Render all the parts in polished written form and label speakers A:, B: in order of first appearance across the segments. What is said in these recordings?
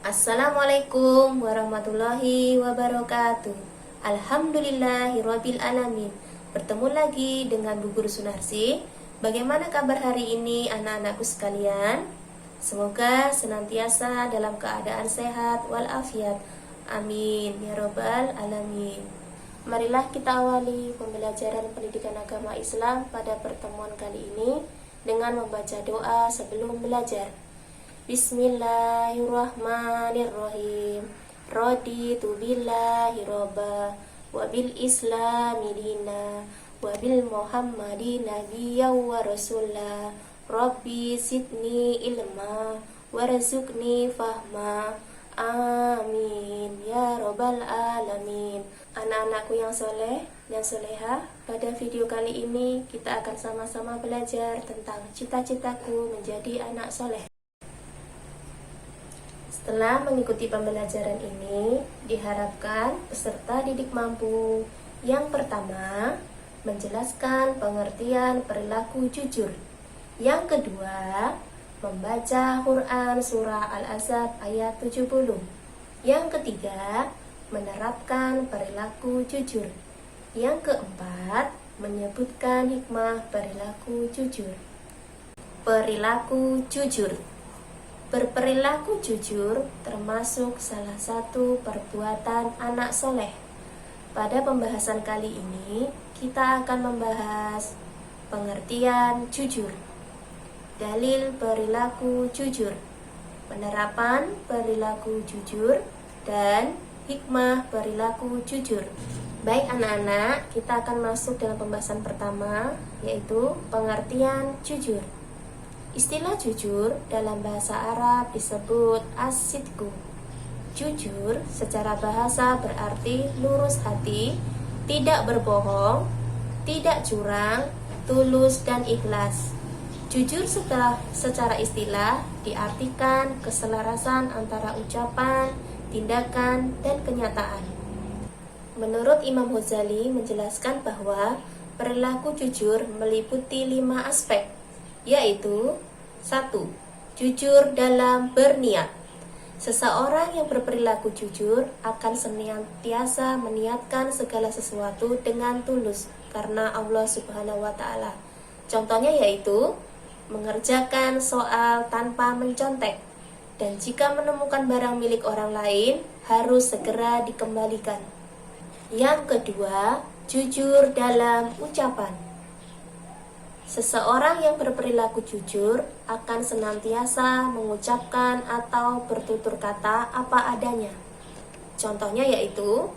A: Assalamualaikum warahmatullahi wabarakatuh. Alhamdulillahirabbil alamin. Bertemu lagi dengan Bu Guru Sunarsi. Bagaimana kabar hari ini anak-anakku sekalian? Semoga senantiasa dalam keadaan sehat walafiat. Amin ya robbal alamin. Marilah kita awali pembelajaran pendidikan agama Islam pada pertemuan kali ini dengan membaca doa sebelum belajar. Bismillahirrahmanirrahim. Raditu billahi robba wa bil islami dina wa bil muhammadi nabiyya wa rasulah. Rabbi zidni ilma warzuqni fahma. Amin ya robbal alamin. Anak-anakku yang soleh dan soleha, pada video kali ini kita akan sama-sama belajar tentang cita-citaku menjadi anak soleh. Setelah mengikuti pembelajaran ini, diharapkan peserta didik mampu yang pertama, menjelaskan pengertian perilaku jujur. Yang kedua, membaca Quran surah Al-Ahzab ayat 70. Yang ketiga, menerapkan perilaku jujur. Yang keempat, menyebutkan hikmah perilaku jujur. Perilaku jujur. Berperilaku jujur termasuk salah satu perbuatan anak soleh. Pada pembahasan kali ini, kita akan membahas pengertian jujur, dalil perilaku jujur, penerapan perilaku jujur, dan hikmah perilaku jujur. Baik anak-anak, kita akan masuk dalam pembahasan pertama, yaitu pengertian jujur. Istilah jujur dalam bahasa Arab disebut as-sidqu. Jujur secara bahasa berarti lurus hati, tidak berbohong, tidak curang, tulus dan ikhlas. Jujur secara istilah diartikan keselarasan antara ucapan, tindakan, dan kenyataan. Menurut Imam Ghazali menjelaskan bahwa perilaku jujur meliputi 5 aspek, yaitu 1. Jujur dalam berniat. Seseorang yang berperilaku jujur akan senantiasa meniatkan segala sesuatu dengan tulus karena Allah Subhanahu wa Ta'ala. Contohnya yaitu mengerjakan soal tanpa mencontek, dan jika menemukan barang milik orang lain harus segera dikembalikan. Yang kedua, jujur dalam ucapan. Seseorang yang berperilaku jujur akan senantiasa mengucapkan atau bertutur kata apa adanya. Contohnya yaitu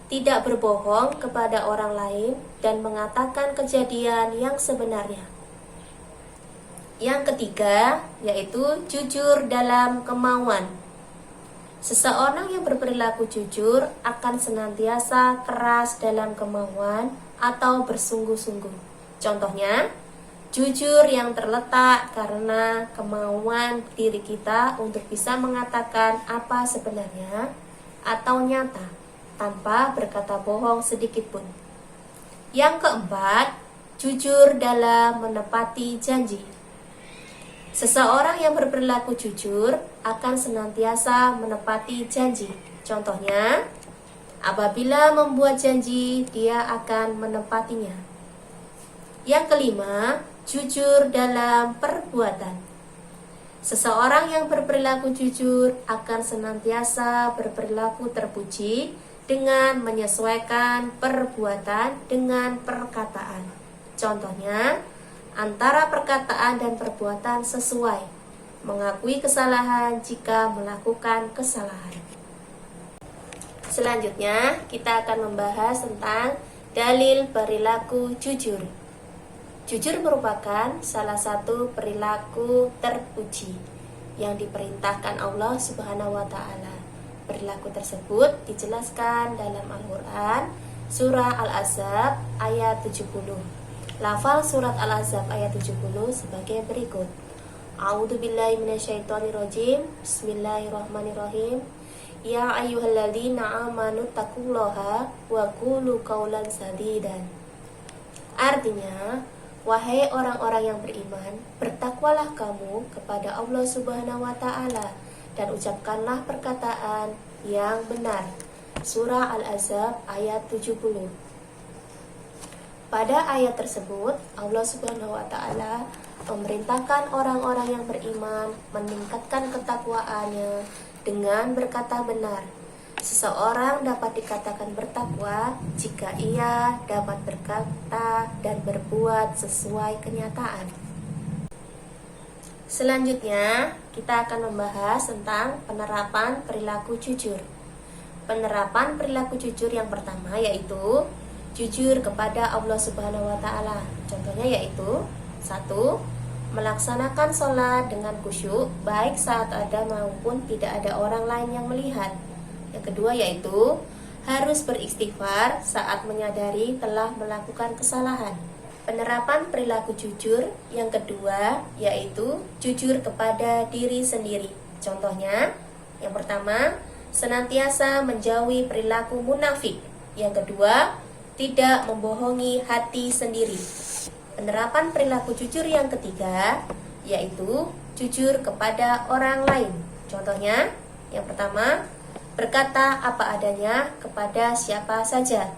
A: tidak berbohong kepada orang lain dan mengatakan kejadian yang sebenarnya. Yang ketiga yaitu jujur dalam kemauan. Seseorang yang berperilaku jujur akan senantiasa keras dalam kemauan atau bersungguh-sungguh. Contohnya, jujur yang terletak karena kemauan diri kita untuk bisa mengatakan apa sebenarnya atau nyata tanpa berkata bohong sedikit pun. Yang keempat, jujur dalam menepati janji. Seseorang yang berperilaku jujur akan senantiasa menepati janji. Contohnya, apabila membuat janji, dia akan menepatinya. Yang kelima, jujur dalam perbuatan. Seseorang yang berperilaku jujur akan senantiasa berperilaku terpuji dengan menyesuaikan perbuatan dengan perkataan. Contohnya, antara perkataan dan perbuatan sesuai, mengakui kesalahan jika melakukan kesalahan. Selanjutnya, kita akan membahas tentang dalil perilaku jujur. Jujur merupakan salah satu perilaku terpuji yang diperintahkan Allah Subhanahu wa Ta'ala. Perilaku tersebut dijelaskan dalam Al-Quran surah Al-Ahzab ayat 70. Lafal surat Al-Ahzab ayat 70 sebagai berikut. A'udzubillahi minasyaitonirrajim. Bismillahirrahmanirrahim. Ya ayyuhalladzina amanu taqullaha wa qulu qawlan sadidan. Artinya, wahai orang-orang yang beriman, bertakwalah kamu kepada Allah Subhanahu wa Ta'ala dan ucapkanlah perkataan yang benar. Surah Al-Ahzab ayat 70. Pada ayat tersebut, Allah Subhanahu wa taala memerintahkan orang-orang yang beriman meningkatkan ketakwaannya dengan berkata benar. Seseorang dapat dikatakan bertakwa jika ia dapat berkata dan berbuat sesuai kenyataan. Selanjutnya, kita akan membahas tentang penerapan perilaku jujur. Penerapan perilaku jujur yang pertama yaitu jujur kepada Allah Subhanahu wa taala. Contohnya yaitu 1. Melaksanakan sholat dengan khusyuk baik saat ada maupun tidak ada orang lain yang melihat. Yang kedua yaitu harus beristighfar saat menyadari telah melakukan kesalahan. Penerapan perilaku jujur yang kedua yaitu jujur kepada diri sendiri. Contohnya, yang pertama, senantiasa menjauhi perilaku munafik. Yang kedua, tidak membohongi hati sendiri. Penerapan perilaku jujur yang ketiga yaitu jujur kepada orang lain. Contohnya, yang pertama, berkata apa adanya kepada siapa saja.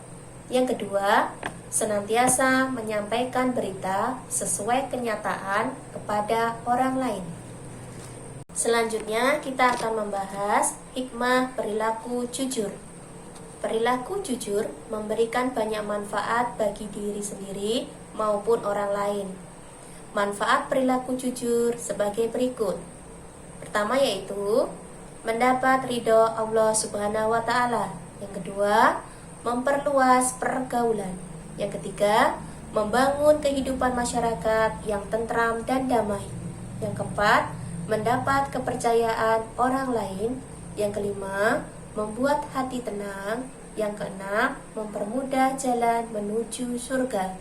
A: Yang kedua, senantiasa menyampaikan berita sesuai kenyataan kepada orang lain. Selanjutnya, kita akan membahas hikmah perilaku jujur. Perilaku jujur memberikan banyak manfaat bagi diri sendiri maupun orang lain. Manfaat perilaku jujur sebagai berikut. Pertama yaitu mendapat ridho Allah Subhanahu wa taala. Yang kedua, memperluas pergaulan. Yang ketiga, membangun kehidupan masyarakat yang tentram dan damai. Yang keempat, mendapat kepercayaan orang lain. Yang kelima, membuat hati tenang. Yang keenam, mempermudah jalan menuju surga.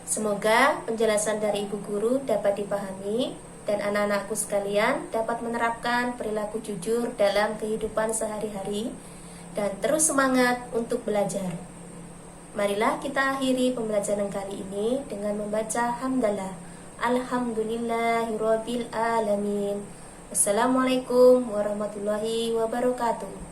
A: Semoga penjelasan dari Ibu Guru dapat dipahami dan anak-anakku sekalian dapat menerapkan perilaku jujur dalam kehidupan sehari-hari dan terus semangat untuk belajar. Marilah kita akhiri pembelajaran kali ini dengan membaca hamdalah. Alhamdulillahirabbil alamin. Wassalamualaikum warahmatullahi wabarakatuh.